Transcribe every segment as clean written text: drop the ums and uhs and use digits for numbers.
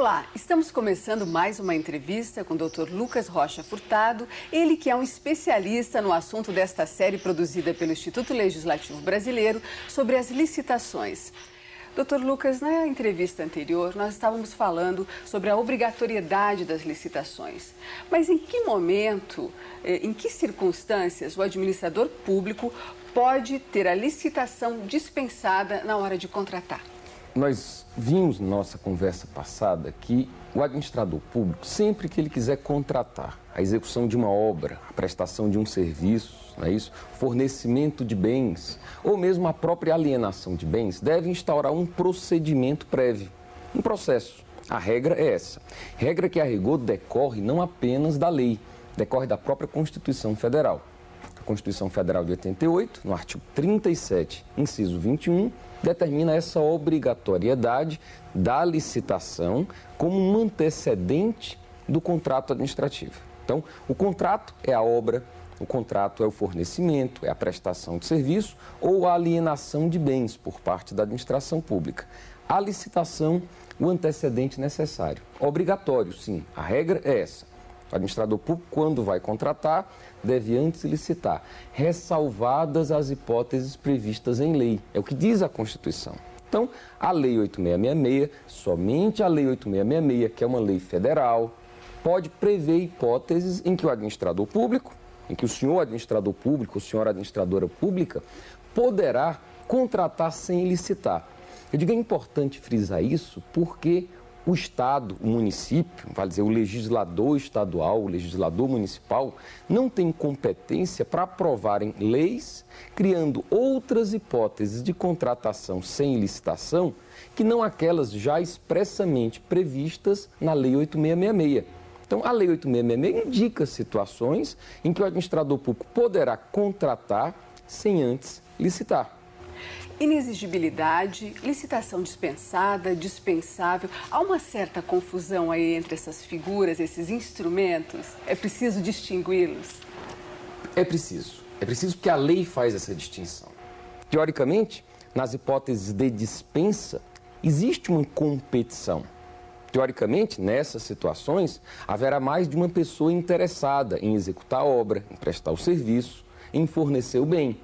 Olá, estamos começando mais uma entrevista com o Dr. Lucas Rocha Furtado, ele que é um especialista no assunto desta série produzida pelo Instituto Legislativo Brasileiro sobre as licitações. Dr. Lucas, na entrevista anterior, nós estávamos falando sobre a obrigatoriedade das licitações. Mas em que momento, em que circunstâncias o administrador público pode ter a licitação dispensada na hora de contratar? Nós vimos na nossa conversa passada que o administrador público, sempre que ele quiser contratar a execução de uma obra, a prestação de um serviço, não é isso? Fornecimento de bens ou mesmo a própria alienação de bens, deve instaurar um procedimento prévio, um processo. A regra é essa. Regra que a rigor decorre não apenas da lei, decorre da própria Constituição Federal. A Constituição Federal de 88, no artigo 37, inciso 21, determina essa obrigatoriedade da licitação como um antecedente do contrato administrativo. Então, o contrato é a obra, o contrato é o fornecimento, é a prestação de serviço ou a alienação de bens por parte da administração pública. A licitação, o antecedente necessário. Obrigatório, sim, a regra é essa. O administrador público, quando vai contratar, deve antes licitar, ressalvadas as hipóteses previstas em lei. É o que diz a Constituição. Então, a Lei 8666, somente a Lei 8666, que é uma lei federal, pode prever hipóteses em que o administrador público, em que o senhor administrador público, a senhora administradora pública, poderá contratar sem licitar. Eu digo, é importante frisar isso porque o Estado, o município, vale dizer, o legislador estadual, o legislador municipal, não tem competência para aprovarem leis, criando outras hipóteses de contratação sem licitação, que não aquelas já expressamente previstas na Lei 8666. Então, a Lei 8666 indica situações em que o administrador público poderá contratar sem antes licitar. Inexigibilidade, licitação dispensada, dispensável. Há uma certa confusão aí entre essas figuras, esses instrumentos? É preciso distingui-los? É preciso. É preciso porque a lei faz essa distinção. Teoricamente, nas hipóteses de dispensa, existe uma competição. Teoricamente, nessas situações, haverá mais de uma pessoa interessada em executar a obra, em prestar o serviço, em fornecer o bem.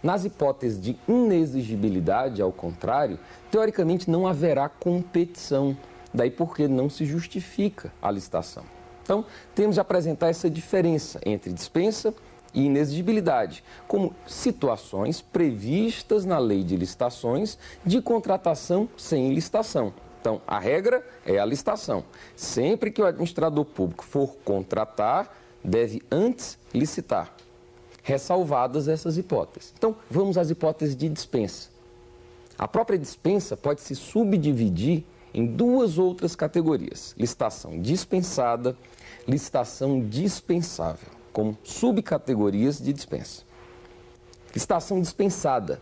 Nas hipóteses de inexigibilidade, ao contrário, teoricamente não haverá competição, daí porque não se justifica a licitação. Então, temos de apresentar essa diferença entre dispensa e inexigibilidade, como situações previstas na lei de licitações de contratação sem licitação. Então, a regra é a licitação. Sempre que o administrador público for contratar, deve antes licitar, ressalvadas essas hipóteses. Então, vamos às hipóteses de dispensa. A própria dispensa pode se subdividir em duas outras categorias: licitação dispensada, licitação dispensável, como subcategorias de dispensa. Licitação dispensada.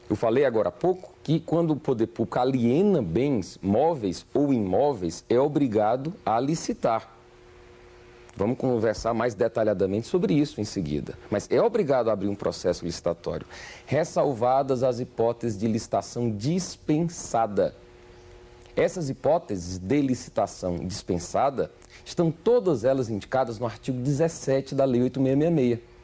Eu falei agora há pouco que quando o poder público aliena bens móveis ou imóveis, é obrigado a licitar. Vamos conversar mais detalhadamente sobre isso em seguida. Mas é obrigado a abrir um processo licitatório, ressalvadas as hipóteses de licitação dispensada. Essas hipóteses de licitação dispensada estão todas elas indicadas no artigo 17 da Lei 8666.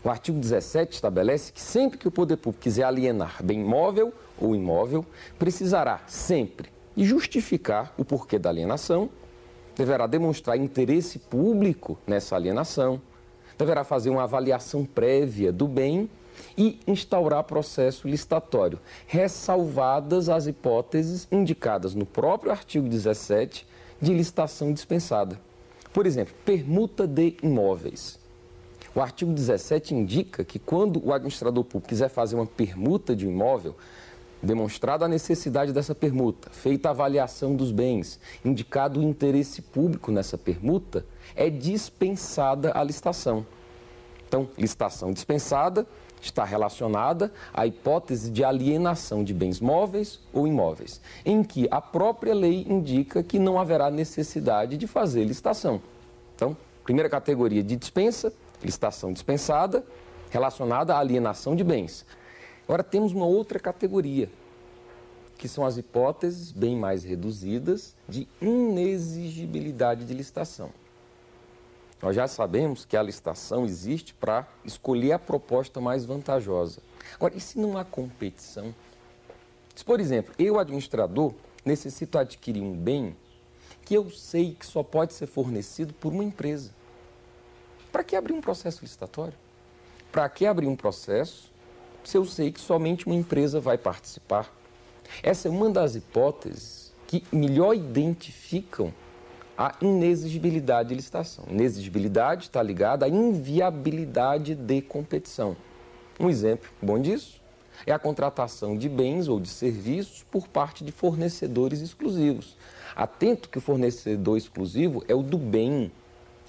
O artigo 17 estabelece que sempre que o poder público quiser alienar bem móvel ou imóvel, precisará sempre justificar o porquê da alienação, deverá demonstrar interesse público nessa alienação, deverá fazer uma avaliação prévia do bem e instaurar processo licitatório, ressalvadas as hipóteses indicadas no próprio artigo 17 de licitação dispensada. Por exemplo, permuta de imóveis. O artigo 17 indica que quando o administrador público quiser fazer uma permuta de um imóvel, demonstrada a necessidade dessa permuta, feita a avaliação dos bens, indicado o interesse público nessa permuta, é dispensada a licitação. Então, licitação dispensada está relacionada à hipótese de alienação de bens móveis ou imóveis, em que a própria lei indica que não haverá necessidade de fazer licitação. Então, primeira categoria de dispensa, licitação dispensada, relacionada à alienação de bens. Agora temos uma outra categoria, que são as hipóteses bem mais reduzidas de inexigibilidade de licitação. Nós já sabemos que a licitação existe para escolher a proposta mais vantajosa. Agora, e se não há competição? Se, por exemplo, eu, administrador, necessito adquirir um bem que eu sei que só pode ser fornecido por uma empresa, para que abrir um processo licitatório? Para que abrir um processo se eu sei que somente uma empresa vai participar? Essa é uma das hipóteses que melhor identificam a inexigibilidade de licitação. Inexigibilidade está ligada à inviabilidade de competição. Um exemplo bom disso é a contratação de bens ou de serviços por parte de fornecedores exclusivos. Atento que o fornecedor exclusivo é o do bem,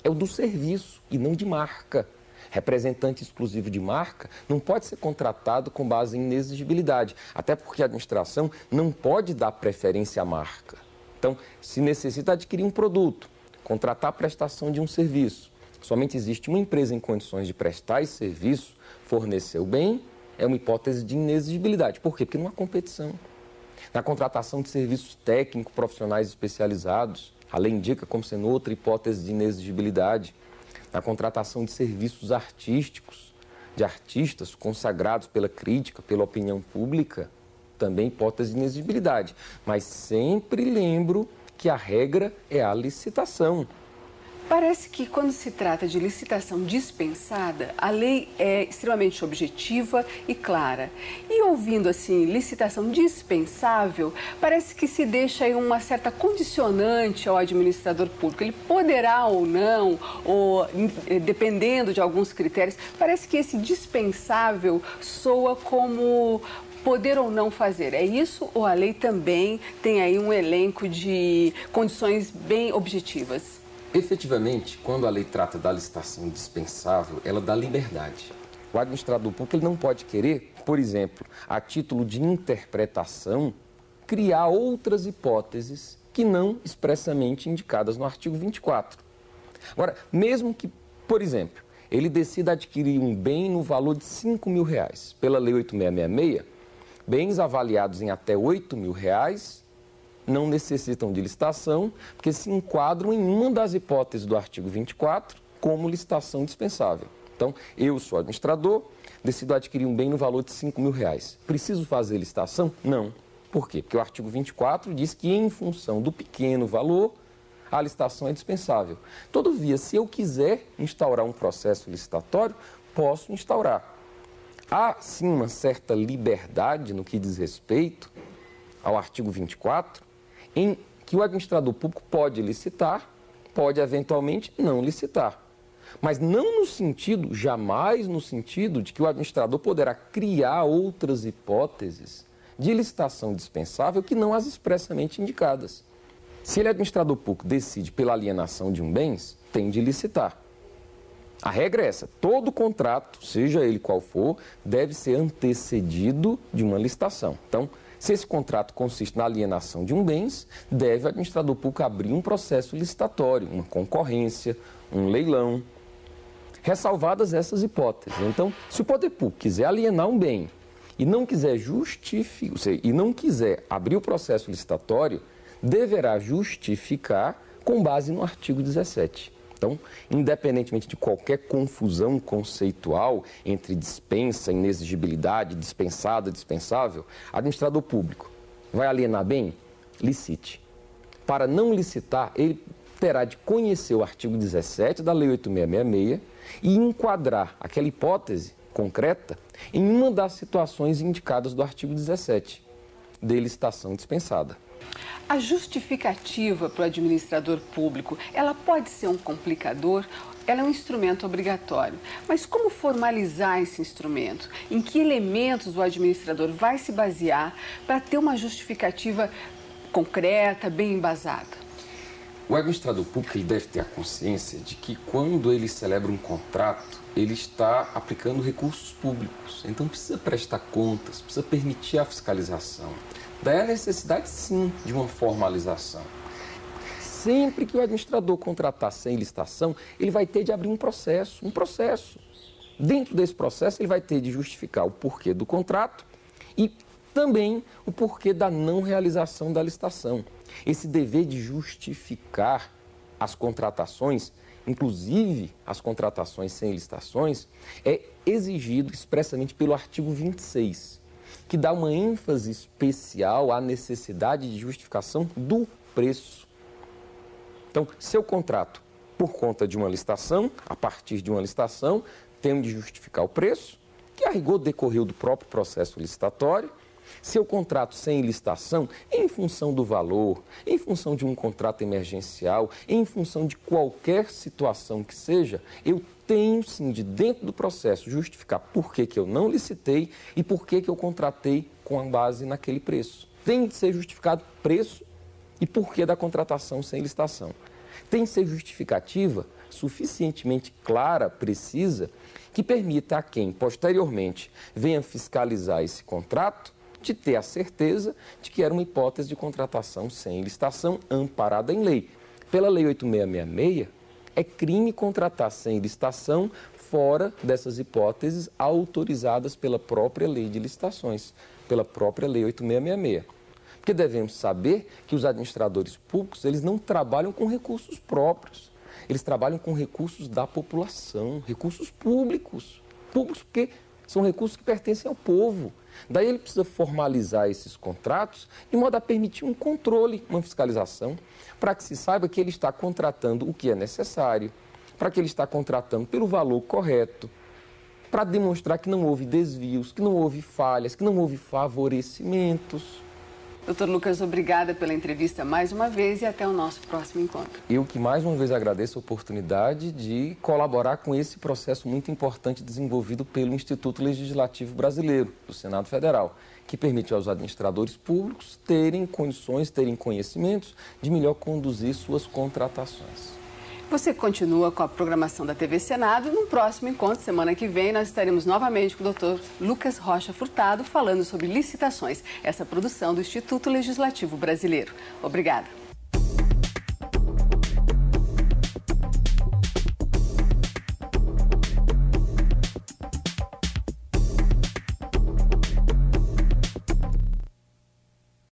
é o do serviço e não de marca. Representante exclusivo de marca não pode ser contratado com base em inexigibilidade, até porque a administração não pode dar preferência à marca. Então, se necessita adquirir um produto, contratar a prestação de um serviço, somente existe uma empresa em condições de prestar esse serviço, fornecer o bem, é uma hipótese de inexigibilidade. Por quê? Porque não há competição. Na contratação de serviços técnicos, profissionais especializados, a lei indica como sendo outra hipótese de inexigibilidade. Na contratação de serviços artísticos, de artistas consagrados pela crítica, pela opinião pública, também hipótese de inexigibilidade. Mas sempre lembro que a regra é a licitação. Parece que quando se trata de licitação dispensada, a lei é extremamente objetiva e clara. E ouvindo assim, licitação dispensável, parece que se deixa aí uma certa condicionante ao administrador público. Ele poderá ou não, ou dependendo de alguns critérios, parece que esse dispensável soa como poder ou não fazer. É isso ou a lei também tem aí um elenco de condições bem objetivas? Efetivamente, quando a lei trata da licitação dispensável, ela dá liberdade. O administrador público ele não pode querer, por exemplo, a título de interpretação, criar outras hipóteses que não expressamente indicadas no artigo 24. Agora, mesmo que, por exemplo, ele decida adquirir um bem no valor de R$5.000, pela Lei 8.666, bens avaliados em até R$8.000 não necessitam de licitação, porque se enquadram em uma das hipóteses do artigo 24 como licitação dispensável. Então, eu sou administrador, decido adquirir um bem no valor de R$5.000. Preciso fazer licitação? Não. Por quê? Porque o artigo 24 diz que, em função do pequeno valor, a licitação é dispensável. Todavia, se eu quiser instaurar um processo licitatório, posso instaurar. Há, sim, uma certa liberdade no que diz respeito ao artigo 24, em que o administrador público pode licitar, pode eventualmente não licitar. Mas não no sentido, jamais no sentido de que o administrador poderá criar outras hipóteses de licitação dispensável que não as expressamente indicadas. Se ele, administrador público, decide pela alienação de um bens, tem de licitar. A regra é essa: todo contrato, seja ele qual for, deve ser antecedido de uma licitação. Então, se esse contrato consiste na alienação de um bens, deve o administrador público abrir um processo licitatório, uma concorrência, um leilão, ressalvadas essas hipóteses. Então, se o poder público quiser alienar um bem e não quiser abrir o processo licitatório, deverá justificar com base no artigo 17. Então, independentemente de qualquer confusão conceitual entre dispensa, inexigibilidade, dispensada, dispensável, administrador público vai alienar bem? Licite. Para não licitar, ele terá de conhecer o artigo 17 da Lei 8.666 e enquadrar aquela hipótese concreta em uma das situações indicadas do artigo 17, de licitação dispensada. A justificativa para o administrador público, ela pode ser um complicador, ela é um instrumento obrigatório. Mas como formalizar esse instrumento? Em que elementos o administrador vai se basear para ter uma justificativa concreta, bem embasada? O administrador público ele deve ter a consciência de que quando ele celebra um contrato, ele está aplicando recursos públicos. Então precisa prestar contas, precisa permitir a fiscalização. Daí a necessidade, sim, de uma formalização. Sempre que o administrador contratar sem licitação, ele vai ter de abrir um processo. Dentro desse processo, ele vai ter de justificar o porquê do contrato e também o porquê da não realização da licitação. Esse dever de justificar as contratações, inclusive as contratações sem licitações, é exigido expressamente pelo artigo 26, que dá uma ênfase especial à necessidade de justificação do preço. Então, se eu contrato por conta de uma licitação, a partir de uma licitação, tenho de justificar o preço, que a rigor decorreu do próprio processo licitatório. Se eu contrato sem licitação, em função do valor, em função de um contrato emergencial, em função de qualquer situação que seja, eu tenho sim de, dentro do processo, justificar por que eu não licitei e por que eu contratei com a base naquele preço. Tem de ser justificado preço e porquê da contratação sem licitação. Tem de ser justificativa suficientemente clara, precisa, que permita a quem posteriormente venha fiscalizar esse contrato de ter a certeza de que era uma hipótese de contratação sem licitação amparada em lei. Pela Lei 8666, é crime contratar sem licitação fora dessas hipóteses autorizadas pela própria Lei de Licitações, pela própria Lei 8666. Porque devemos saber que os administradores públicos, eles não trabalham com recursos próprios. Eles trabalham com recursos da população, recursos públicos. Públicos porque são recursos que pertencem ao povo. Daí ele precisa formalizar esses contratos de modo a permitir um controle, uma fiscalização, para que se saiba que ele está contratando o que é necessário, para que ele está contratando pelo valor correto, para demonstrar que não houve desvios, que não houve falhas, que não houve favorecimentos. Doutor Lucas, obrigada pela entrevista mais uma vez e até o nosso próximo encontro. Eu que mais uma vez agradeço a oportunidade de colaborar com esse processo muito importante desenvolvido pelo Instituto Legislativo Brasileiro, do Senado Federal, que permite aos administradores públicos terem condições, terem conhecimentos de melhor conduzir suas contratações. Você continua com a programação da TV Senado. No próximo encontro, semana que vem, nós estaremos novamente com o Dr. Lucas Rocha Furtado falando sobre licitações, essa produção do Instituto Legislativo Brasileiro. Obrigada.